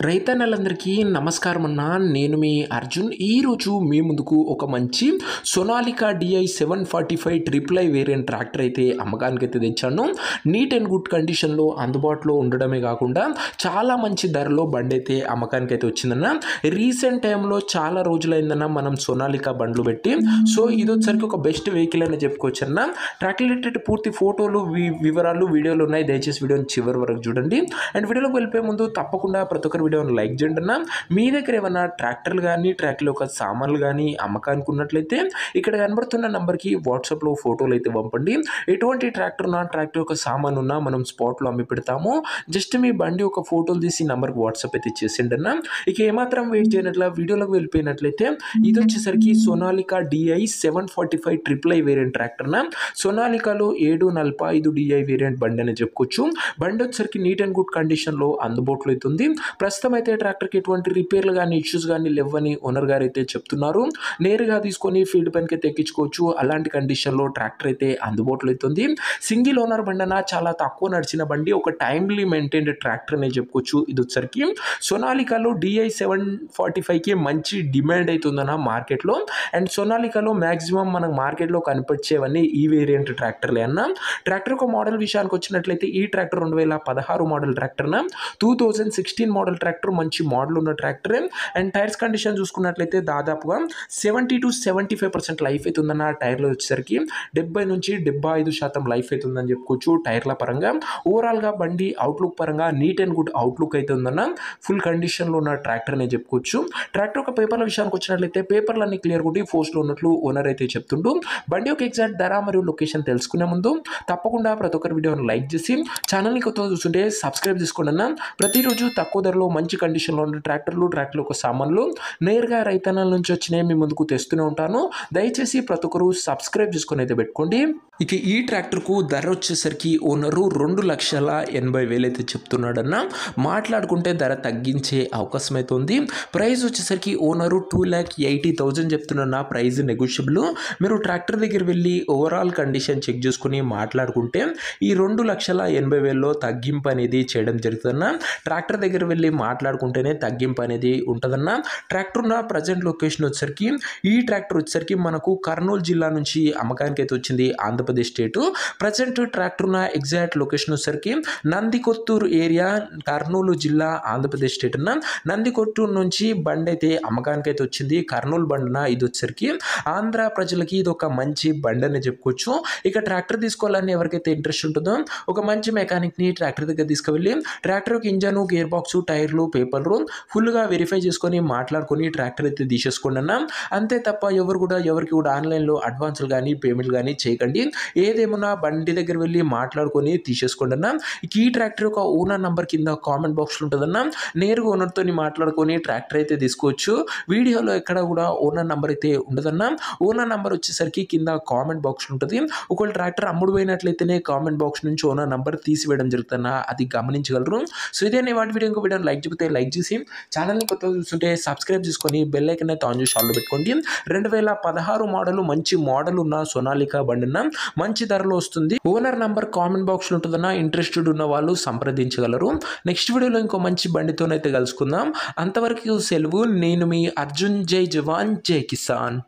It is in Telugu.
రైతన్నలందరికీ నమస్కారం అన్న. నేను మీ అర్జున్. ఈరోజు మీ ముందుకు ఒక మంచి Sonalika DI 745 triple I variant tractor అయితే అమ్మకానికి అయితే తెచ్చాను. నీట్ అండ్ గుడ్ కండిషన్లో అందుబాటులో ఉండడమే కాకుండా చాలా మంచి ధరలో బండి అయితే అమ్మకానికి అయితే వచ్చిందన్న. రీసెంట్ టైంలో చాలా రోజులైందన్న మనం సోనాలికా బండ్లు పెట్టి. సో ఇది వచ్చరికి ఒక బెస్ట్ వెహికల్ అని చెప్పుకోవచ్చు అన్న. ట్రాక్టర్ రిలేటెడ్ పూర్తి ఫోటోలు వివరాలు వీడియోలు ఉన్నాయి. దయచేసి వీడియోని చివరి వరకు చూడండి. అండ్ వీడియోలోకి వెళ్ళిపోయే ముందు తప్పకుండా ప్రతి ఒక్కరు వీడియోని లైక్ చేయండి అన్న. మీ దగ్గర ఏమన్నా ట్రాక్టర్లు కానీ ట్రాక్టర్ యొక్క సామాన్లు కానీ అమ్మకానికి ఉన్నట్లయితే ఇక్కడ కనబడుతున్న నంబర్కి వాట్సాప్లో ఫోటోలు అయితే పంపండి. ఎటువంటి ట్రాక్టర్ ఉన్నా ట్రాక్టర్ యొక్క సామాన్ ఉన్నా మనం స్పాట్లో అమ్మి పెడతాము. జస్ట్ మీ బండి ఒక ఫోటోలు తీసి నంబర్కి వాట్సాప్ అయితే చేసేయండి అన్న. ఇక ఏమాత్రం వెయిట్ చేయనట్ల వీడియోలోకి వెళ్ళిపోయినట్లయితే ఇది వచ్చేసరికి Sonalika DI 745 triple I variant tractor నా. సోనాలికాలో 745 డిఐ వేరియంట్ బండి అని చెప్పుకోవచ్చు. బండి వచ్చేసరికి నీట్ అండ్ గుడ్ కండిషన్లో అందుబాటులో అవుతుంది. ప్రస్తుతం అయితే ట్రాక్టర్కి ఎటువంటి రిపేర్లు కానీ ఇష్యూస్ కానీ లేవని ఓనర్ గారు అయితే చెప్తున్నారు. నేరుగా తీసుకొని ఫీల్డ్ పైనకి అయితే ఎక్కించుకోవచ్చు. అలాంటి కండిషన్లో ట్రాక్టర్ అయితే అందుబాటులో అవుతుంది. సింగిల్ ఓనర్ బండి అన్న, చాలా తక్కువ నడిచిన బండి, ఒక టైమ్లీ మెయింటైన్డ్ ట్రాక్టర్ అనే చెప్పుకోవచ్చు. ఇది వచ్చరికి సోనాలికాలో డిఐ 745కి మంచి డిమాండ్ అవుతుందన్న మార్కెట్లో. అండ్ సోనాలికాలో మ్యాక్సిమం మనకు మార్కెట్లో కనిపించేవన్నీ ఈ వేరియంట్ ట్రాక్టర్లే అన్న. ట్రాక్టర్ ఒక మోడల్ విషయానికి వచ్చినట్లయితే ఈ ట్రాక్టర్ 2016 మోడల్ ట్రాక్టర్ నా. 2016 మోడల్ ట్రాక్టర్ మంచి మోడల్ ఉన్న ట్రాక్టరే. అండ్ టైర్స్ కండిషన్ చూసుకున్నట్లయితే దాదాపుగా 70 to 75% లైఫ్ అవుతుందన్న. టైర్లు వచ్చేసరికి 70 నుంచి 75% లైఫ్ అవుతుందని చెప్పుకోవచ్చు టైర్ల పరంగా. ఓవరాల్గా బండి అవుట్లుక్ పరంగా నీట్ అండ్ గుడ్ అవుట్లుక్ అయితే ఉందన్న. ఫుల్ కండిషన్లో ఉన్న ట్రాక్టర్ అనే చెప్పుకోవచ్చు. ట్రాక్టర్ ఒక పేపర్ల విషయానికి వచ్చినట్లయితే పేపర్లు అన్ని క్లియర్ కూడా పోస్ట్లో ఉన్నట్లు ఓనర్ అయితే చెప్తుండు. బండి యొక్క ఎగ్జాక్ట్ ధర మరియు లొకేషన్ తెలుసుకునే ముందు తప్పకుండా ప్రతి ఒక్కరి వీడియోని లైక్ చేసి ఛానల్ని కొత్తగా చూస్తుంటే సబ్స్క్రైబ్ చేసుకోండి అన్న. ప్రతిరోజు తక్కువ ధరలో మంచి కండిషన్లో ఉన్న ట్రాక్టర్లు యొక్క సామాన్లు నేరుగా రైతన్నల నుంచి వచ్చినాయి మీ ముందుకు తెస్తూనే ఉంటాను. దయచేసి ప్రతి ఒక్కరు సబ్స్క్రైబ్ చేసుకొని అయితే పెట్టుకోండి. ఇక ఈ ట్రాక్టర్కు ధర వచ్చేసరికి ఓనరు 2,80,000 అయితే చెప్తున్నాడన్న. మాట్లాడుకుంటే ధర తగ్గించే అవకాశం అయితే ఉంది. ప్రైస్ వచ్చేసరికి ఓనరు 2,80,000 చెప్తున్నా. Price negotiable. మీరు ట్రాక్టర్ దగ్గర వెళ్ళి ఓవరాల్ కండిషన్ చెక్ చేసుకుని మాట్లాడుకుంటే ఈ 2,80,000లో తగ్గింపు అనేది చేయడం జరుగుతుందన్న. ట్రాక్టర్ దగ్గర వెళ్ళి మాట్లాడుకుంటేనే తగ్గింపు అనేది ఉంటుందన్న. ట్రాక్టర్ ఉన్న ప్రజెంట్ లొకేషన్ వచ్చేసరికి ఈ ట్రాక్టర్ వచ్చేసరికి మనకు కర్నూలు జిల్లా నుంచి అమ్మకానికి అయితే వచ్చింది, ఆంధ్రప్రదేశ్ స్టేటు. ప్రజెంట్ ట్రాక్టర్ ఉన్న ఎగ్జాక్ట్ లొకేషన్ వచ్చేసరికి నందికొత్తూరు ఏరియా, కర్నూలు జిల్లా, ఆంధ్రప్రదేశ్ స్టేట్ అన్న. నందికొత్తూరు నుంచి బండి అయితే అమ్మకానికి అయితే వచ్చింది. కర్నూలు బండిన ఇది వచ్చేసరికి ఆంధ్ర ప్రజలకి ఇది ఒక మంచి బండి అని చెప్పుకోవచ్చు. ఇక ట్రాక్టర్ తీసుకోవాలని ఎవరికైతే ఇంట్రెస్ట్ ఉంటుందో ఒక మంచి మెకానిక్ని ట్రాక్టర్ దగ్గర తీసుకువెళ్ళి ట్రాక్టర్ యొక్క ఇంజను, గేర్ బాక్స్, టైర్లు, పేపర్లు ఫుల్గా వెరిఫై చేసుకొని మాట్లాడుకొని ట్రాక్టర్ అయితే తీసేసుకోండి అన్న. అంతే తప్ప ఎవరికి కూడా ఆన్లైన్లో అడ్వాన్సులు కానీ పేమెంట్లు కానీ చేయకండి. ఏదేమన్నా బండి దగ్గర వెళ్ళి మాట్లాడుకొని తీసేసుకోండి అన్న. ఈ ట్రాక్టర్ యొక్క ఓనర్ నంబర్ కింద కామెంట్ బాక్స్లో ఉంటుందన్న. నేరుగా ఓనర్తో మాట్లాడుకొని ట్రాక్టర్ అయితే తీసుకోవచ్చు. వీడియోలో ఎక్కడ కూడా ఓనర్ నంబర్ అయితే ఉండదన్న. ఓనర్ నంబర్ వచ్చేసరికి కింద కామెంట్ బాక్స్లో ఉంటుంది. ఒకవేళ ట్రాక్టర్ అమ్ముడు పోయినట్లయితేనే కామెంట్ బాక్స్ నుంచి ఓనర్ నంబర్ తీసివేయడం జరుగుతుందన్న. అది గమనించగలరు. సో ఇదే వాటి ఇంకో వీడియోని లైక్ చెప్తే లైక్ చేసి ఛానల్ని కొత్తగా చూస్తుంటే సబ్స్క్రైబ్ చేసుకొని బెల్ ఐకాన్ అయితే ఆన్ చేసి ఆన్లో పెట్టుకోండి. 2016 మోడల్ మంచి మోడల్ ఉన్న సోనాలికా బండిన మంచి ధరలో వస్తుంది. ఓనర్ నంబర్ కామెంట్ బాక్స్లో ఉంటుందన్న. ఇంట్రెస్టెడ్ ఉన్న వాళ్ళు సంప్రదించగలరు. నెక్స్ట్ వీడియోలో ఇంకో మంచి బండితోనైతే కలుసుకుందాం. అంతవరకు సెలవు. నేను మీ అర్జున్. జై జవాన్, జై కిసాన్.